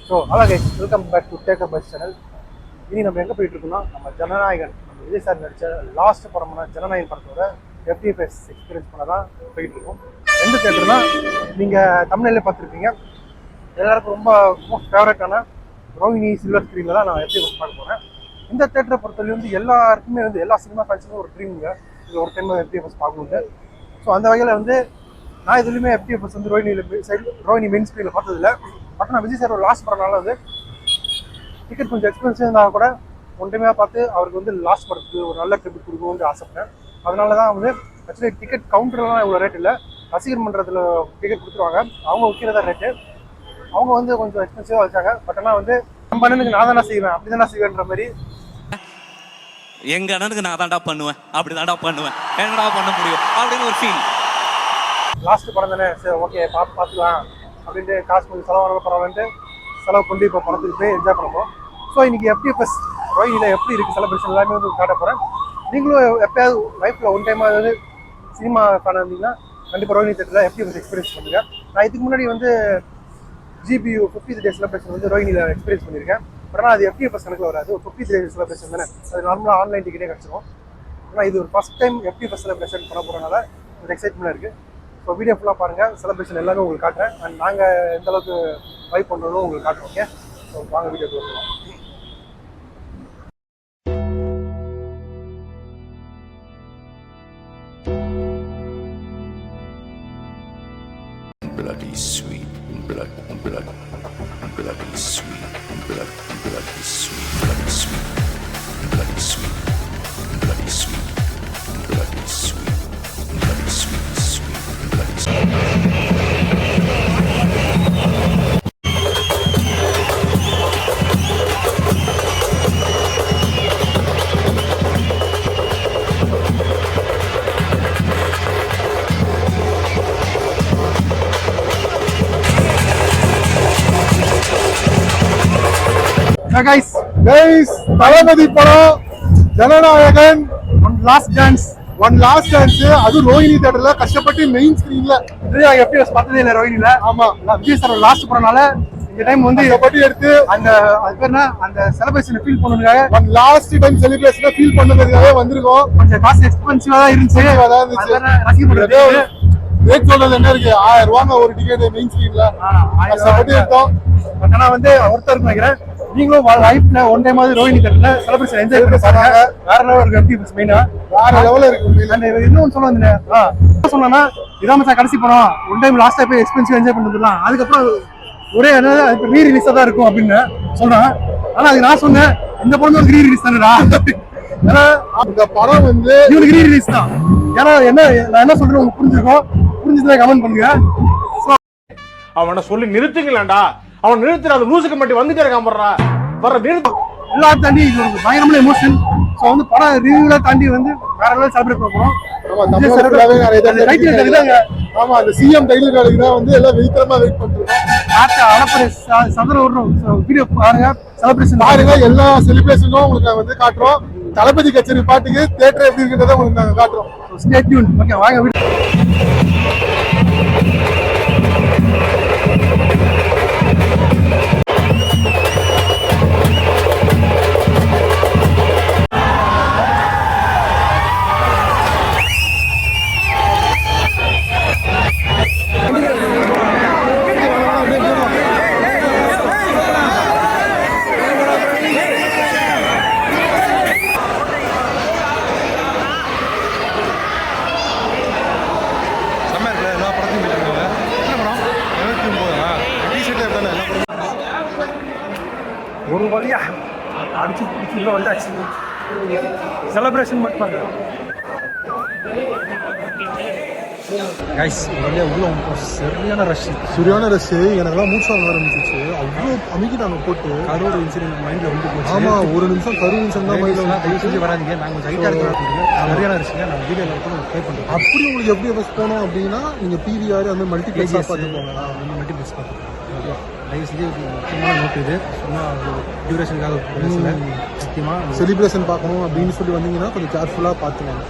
So அதான் guys, welcome back to Take a Bus channel. இனி நம்ம எங்கே போயிட்டு இருக்கோம்னா, நம்ம ஜனநாயகன், நம்ம விஜய் சார் நடித்த லாஸ்ட் படமான ஜனநாயகன் படத்தோட எஃப்டிஎஃப்எஸ் எக்ஸ்பீரியன்ஸ் பண்ண தான் போயிட்டு இருக்கோம். எந்த தேட்டர்னா, நீங்கள் தமிழ்நிலையே பார்த்துருப்பீங்க, எல்லாருக்கும் ரொம்ப ஃபேவரட்டான ரோஹிணி சில்வர் ஸ்க்ரீனில் தான் நான் எஃப்டிஎஃப்எஸ் பார்க்க போகிறேன். இந்த தேட்டரை பொறுத்தவரை வந்து எல்லாருக்குமே வந்து எல்லா சினிமா ஃபேன்ஸுமே ஒரு ட்ரீமுங்க, இது ஒரு டைம் எஃப்டிஎஃப்எஸ் பார்க்கணுன்ட்டு. ஸோ அந்த வகையில் வந்து நான் இதுலையுமே எஃப்டிஎஃப்எஸ் வந்து ரோஹிணி மெயின் ஸ்க்ரீனில் பார்த்ததில்லை. பட் நான் விஜய் சார் ஒரு லாஸ்ட் படம்னால வந்து டிக்கெட் கொஞ்சம் எக்ஸ்பென்சிவ் இருந்தால் கூட ஒன் டைமாக பார்த்து அவருக்கு வந்து லாஸ்ட் படத்துக்கு ஒரு நல்ல ட்ரிபிட் கொடுக்கணும்னு ஆசைப்பட்டேன். அதனால தான் வந்து ஆக்சுவலி டிக்கெட் கவுண்டர்லாம் இவ்வளோ ரேட் இல்லை, ரசிகர் மன்றத்தில் டிக்கெட் கொடுத்துருவாங்க, அவங்க வைக்கிறதா ரேட்டு. அவங்க வந்து கொஞ்சம் எக்ஸ்பென்சிவாக வச்சாங்க. பட் ஆனால் வந்து நம்ம அண்ணனுக்கு நான் தானே செய்வேன், அப்படி தானே செய்வேன்ற மாதிரி. எங்க அண்ணனுக்கு நான் தான்டா பண்ணுவேன், அப்படி தான்டா பண்ணுவேன், என்னடா பண்ண முடியும் அப்படின்னு ஒரு ஃபீல். லாஸ்ட் படம் தானே, சரி ஓகே பார்த்துக்கலாம் அப்படின்ட்டு காசு கொஞ்சம் செலவான பரவாயில்லன்ட்டு செலவு கொண்டு இப்போ படத்துக்கு போய் என்ஜாய் பண்ணுவோம். ஸோ இன்றைக்கி எஃப்டிஎஃப்எஸ் ரோஹிணியில் எப்படி இருக்குது செலிப்ரேஷன் எல்லாமே வந்து காட்ட போகிறேன். நீங்களும் எப்போயாவது லைஃப்பில் ஒன் டைமாக ஏதாவது சினிமா ஃபேன் இருந்தீங்கன்னா கண்டிப்பாக ரோஹிணி தேட்டரில் எஃப்டிஎஃப்எஸ் எக்ஸ்பீரியன்ஸ் பண்ணுங்கள். நான் இதுக்கு முன்னாடி வந்து GBU 50th டே செலிப்ரேஷன் வந்து ரோஹிணியில் எக்ஸ்பீரியன்ஸ் பண்ணியிருக்கேன். பட் ஆனால் அது எஃப்டிஎஃப்எஸ் கணக்கில் வராது, ஒரு 50th டே செலிப்ரேஷன் தானே, அது நார்மலாக ஆன்லைன் டிக்கெட்டே கிடச்சிடும். ஆனால் இது ஒரு ஃபஸ்ட் டைம் எஃப்டிஎஃப்எஸ் செலிப்ரேஷன் பண்ண போகிறனால ஒரு எக்ஸைட்மெண்ட்டாக இருக்குது. ஸோ வீடியோ ஃபுல்லாக பாருங்கள், செலிப்ரேஷன் எல்லாமே உங்களுக்கு காட்டுறேன். அண்ட் நாங்கள் எந்த அளவுக்கு வைப் பண்ணுறோம் உங்களுக்கு காட்டுறோம். ஓகே, ஸோ வாங்க வீடியோ போகலாம். Bloody sweet, bloody sweet, bloody sweet, bloody sweet, bloody sweet, bloody sweet, bloody sweet, bloody sweet, sweet, bloody sweet. Guys, Thalapathy படம் ஜனநாயகன் ஒன் லாஸ்ட் டான்ஸ், அது ரோஹிணி தியேட்டர்ல கஷ்டப்பட்டு மெயின் ஸ்கிரீன்ல எஃப்டிஎஃப்எஸ் பார்த்ததே இல்லை ரோஹிணில. ஆமா, விஜய் சார் லாஸ்ட் படம்னால இந்த டைம் வந்து பட்டி எடுத்து அந்த அது பேர் என்ன, அந்த செலிப்ரேஷனை ஃபீல் பண்ணுறதுக்காக ஒன் லாஸ்ட் டைம் செலிப்ரேஷனை ஃபீல் பண்ணுறதுக்காக வந்திருக்கோம். கொஞ்சம் காசு எக்ஸ்பென்சிவா தான் இருந்துச்சு. ரேட் சொல்றது என்ன இருக்கு, 1000 ரூபாங்க ஒரு டிக்கெட் மெயின் ஸ்கிரீன்ல கஷ்டப்பட்டு எடுத்தோம். பட் ஆனால் வந்து ஒருத்தருக்கு நினைக்கிறேன், நீங்களும் லைஃப்ல ஒன் டைம் ஆகுது ரோஹிணி தேட்டர்ல செலிப்ரேஷன் என்ஜாய் பண்ணி பாருங்க. வேற லெவல் இருக்கு, எஃப்டிஎஃப்எஸ் மெயினா வேற லெவல்ல இருக்கு. அண்ட் இன்னொன்னு சொல்ல வந்தேன், சொன்னா இதான் மச்சான் கடைசி படம், ஒன் டைம் லாஸ்ட் போய் எக்ஸ்பென்சிவ் என்ஜாய் பண்ணிடலாம், அதுக்கப்புறம் ஒரே என்னது ரீ ரிலீஸா தான் இருக்கும் அப்படின்னு சொல்றேன். ஆனா அது நான் சொன்னேன், இந்த படம் ஒரு ரீ ரிலீஸ் தானடா. ஏன்னா அந்த படம் வந்து இவனுக்கு ரீ ரிலீஸ் தான். ஏன்னா என்ன நான் என்ன சொல்றேன் உங்களுக்கு புரிஞ்சிருக்கோம், புரிஞ்சுதான் கமெண்ட் பண்ணுங்க. அவனை சொல்லி நிறுத்துங்களேன்டா, அவன் நிறுத்துற அந்த லூசுக்கு மட்டும் வந்துட்டே இருக்கான் போடுறா வர நிறுத்து. எல்லாத்தையும் தாண்டி இது ஒரு பயங்கரமான எமோஷன். ஸோ வந்து படம் ரிவ்யூல தாண்டி வந்து வேற லெவல் செலிப்ரேட் பண்ண போறோம். ஆமா, அந்த சிஎம் டைட்டில் கார்டுக்கு தான் வந்து எல்லாம் வெயிட்டரமா வெயிட் பண்றோம். சதுர விடுறோம். வீடியோ பாருங்க, செலிப்ரேஷன் பாருங்க, எல்லா செலிப்ரேஷனும் உங்களுக்கு வந்து காட்டுறோம். தளபதி கச்சேரி பாட்டுக்கு தியேட்டர் எப்படி இருக்கிறத உங்களுக்கு நாங்க காட்டுறோம். Stay tune. ஓகே, வாங்க வீடியோ. ஒரு வழியா அடிச்சு பிடிச்சி உள்ள வந்தாச்சு. செலிப்ரேஷன் மட்டும் கைஸ், உள்ள சரியான ரஷ், எனக்கெல்லாம் மூச்சு வாங்க ஆரம்பிச்சிச்சு. அவ்வளோ அமைக்கிட்டாங்க போட்டு. கரோட இன்சிடென்ட் மைண்ட்ல வந்து போச்சு. ஆமா, ஒரு நிமிஷம் கரு நிமிஷம் தான் மைண்ட்ல வந்து தயவு செஞ்சு வராதிங்க. நாங்கள் கொஞ்சம் ஹைட்டாக இருக்கிறோம், சரியான ரஷ்ங்க. நான் வீடியோவில் கூட ட்ரை பண்ணுறேன். அப்படி உங்களுக்கு எப்படி பஸ் போனோம் அப்படின்னா நீங்கள் PVR அந்த மல்டிப்ளெக்ஸாக பார்த்துக்கோங்க. மல்டிப்ளெக்ஸ் பார்த்துக்கோங்க. தயவு செஞ்சு முக்கியமான நோட்டு இது. சும்மா டியூரேஷனுக்காக முக்கியமாக செலிப்ரேஷன் பார்க்கணும் அப்படின்னு சொல்லி வந்தீங்கன்னா கொஞ்சம் கேர்ஃபுல்லாக பார்த்துக்கோங்க.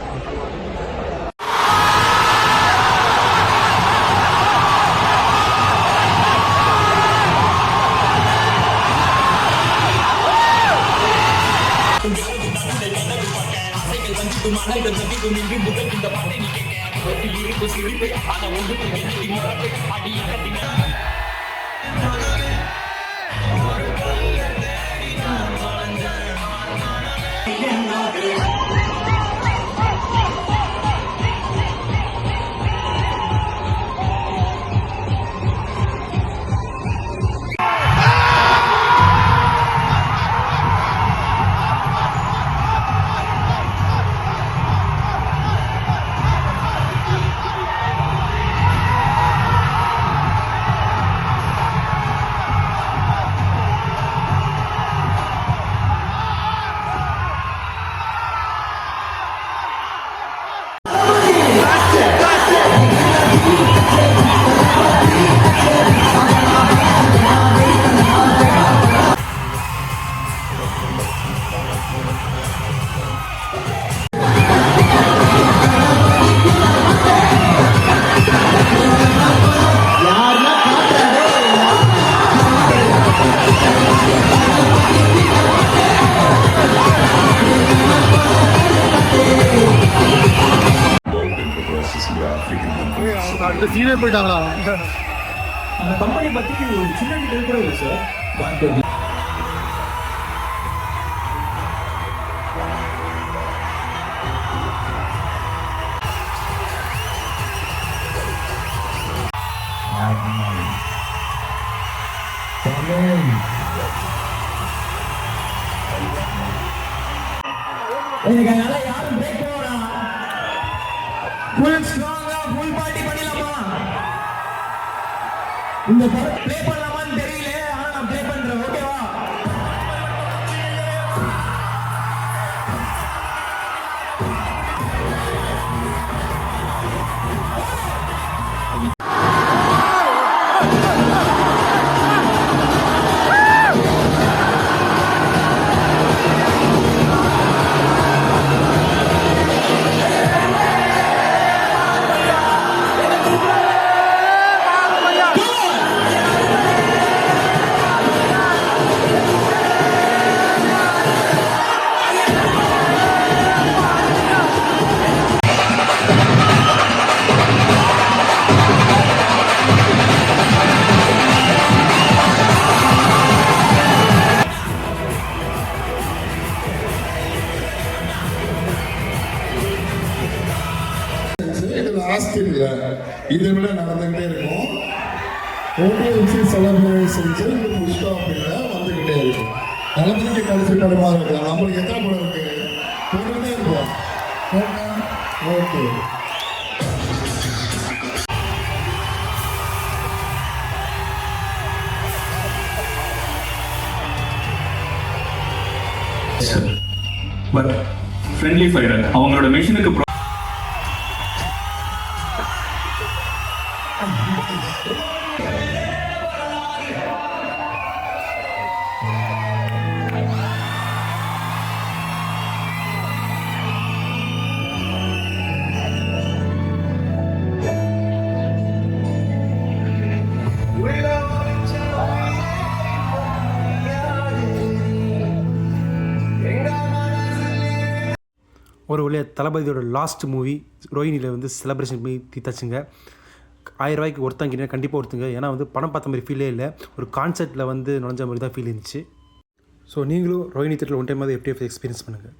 அடுத்த சீனே போயிட்டாங்களா? அந்த கம்பெனி பத்தி ஒரு சின்ன டீடைல் கூட இல்லை சார். எனக்கு அதனால யாரும் பிரேக் போறா ஃபுல் ஸ்ட்ராங்கா ஃபுல் பார்ட்டி பண்ணிடலாமா? இந்த படம் ப்ளே பண்ணலாமான்னு தெரியல, ஆனா நான் ப்ளே பண்றேன். ஓகேவா? லாஸ்ட் இல்ல, இதை விட நடந்துகிட்டே இருக்கும். ஓடிஎன்சி செலிப்ரேஷன்ஸ் ஸ்டாப் இல்ல, வந்துகிட்டே இருக்கும். நடந்துட்டு கழிச்சு படமா இருக்கலாம். நம்மளுக்கு எத்தனை படம் இருக்கு? போட்டுக்கிட்டே இருப்போம். ஓகே, பட் ஃப்ரெண்ட்லி ஃபயர் அவங்களோட மிஷனுக்கு ஒரு வழியாக தளபதியோட லாஸ்ட் மூவி ரோஹினியில் வந்து செலிப்ரேஷன் போய் தீத்தாச்சுங்க. 1000 ரூபாய்க்கு ஒருத்தங்கிட்ட கண்டிப்பாக ஒருத்தங்க. ஏன்னா வந்து படம் பார்த்த மாதிரி ஃபீலே இல்லை, ஒரு கான்செர்ட்டில் வந்து நுழைஞ்ச மாதிரி தான் ஃபீல் இருந்துச்சு. ஸோ நீங்களும் ரோஹினி தேட்டரில் ஒன் டைம் FTF எக்ஸ்பீரியன்ஸ் பண்ணுங்கள்.